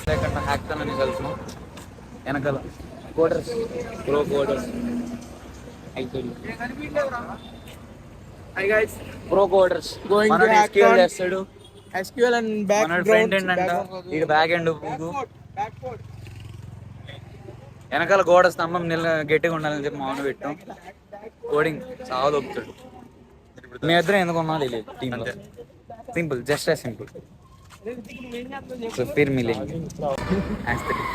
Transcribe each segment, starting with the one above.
లేకుండా హ్యాక్తాన్ అని కలుసు వెనకాల coders pro coders pro coders SQL చేస్తాడు. SQL and back front end అంట, ఇక బ్యాక్ ఎండ్. వెనకాల గోడ స్తంభం గట్టిగా ఉండాలని చెప్పి మౌన పెట్టాం. కోడింగ్ చాలా దొక్కుతాడు. మీ ఇద్దరం ఎందుకు ఉన్నా తెలియదు టీంలో. Simple, just as simple. So ఫిర్ మిలేంగే యాస్థెటిక్.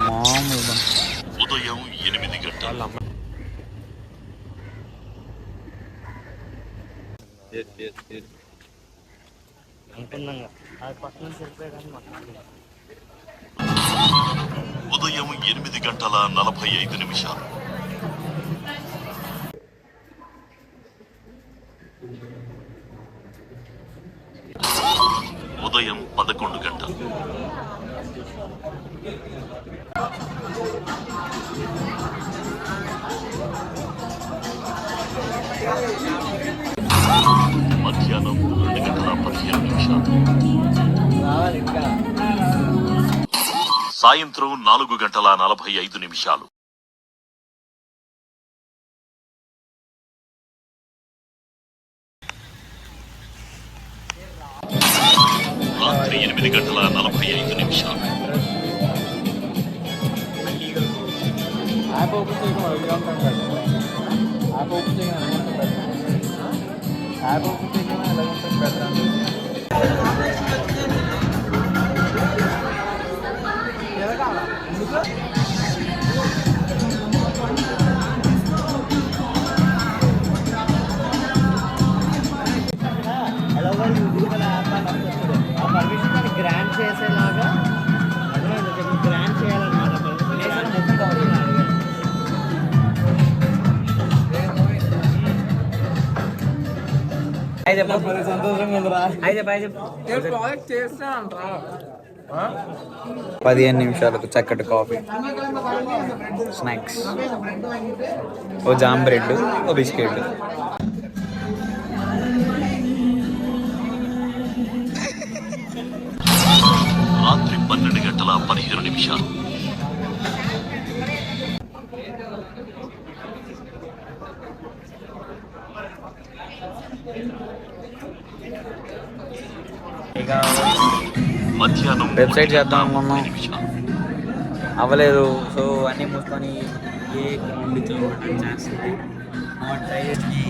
మామూలుగా ఉదయం 8 గంటల ఉదయం 8:45. ఉదయం 11 గంటలు. మధ్యాహ్నం 2:15. సాయంత్రం 4:45. రాత్రి 8:45. గ్రాండ్ చేసేలాగా గ్రాండ్ చేయాలన్నమాట. సంతోషంగా ఉందిరా. 15 నిమిషాలకు చక్కటి కాఫీ, స్నాక్స్, ఓ జామ్ బ్రెడ్, ఓ బిస్కెట్. రాత్రి 12:15. మధ్యాహ్నం వెబ్సైట్ చేద్దాం అనుకున్నాం, అవ్వలేదు. సో అన్నీ మూసుకొని చేస్తుంది. ట్రై చేసి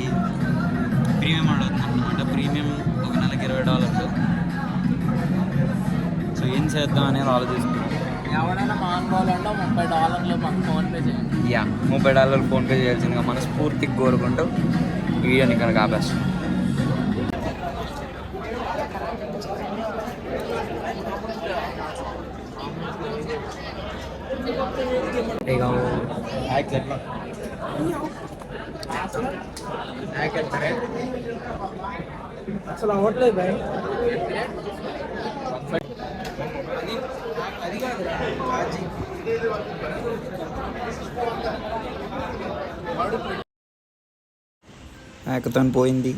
ప్రీమియం అడుగుతున్నాం అనమాట. ప్రీమియం ఒక నెలకి $20. సో ఏం చేద్దాం అనేది ఆలోచిస్తున్నాం. ఎవరైనా మానుకోవాలంటే $30 మాకు ఫోన్పే చేయండి. యా, $30 ఫోన్పే చేయాల్సిందిగా మనస్ఫూర్తిగా కోరుకుంటూ ఈ వీడియోని ఇక్కడ ఆపేస్తాం. అసలు అవ్వట్లేదు భయ్. హ్యాకథాన్ పోయింది.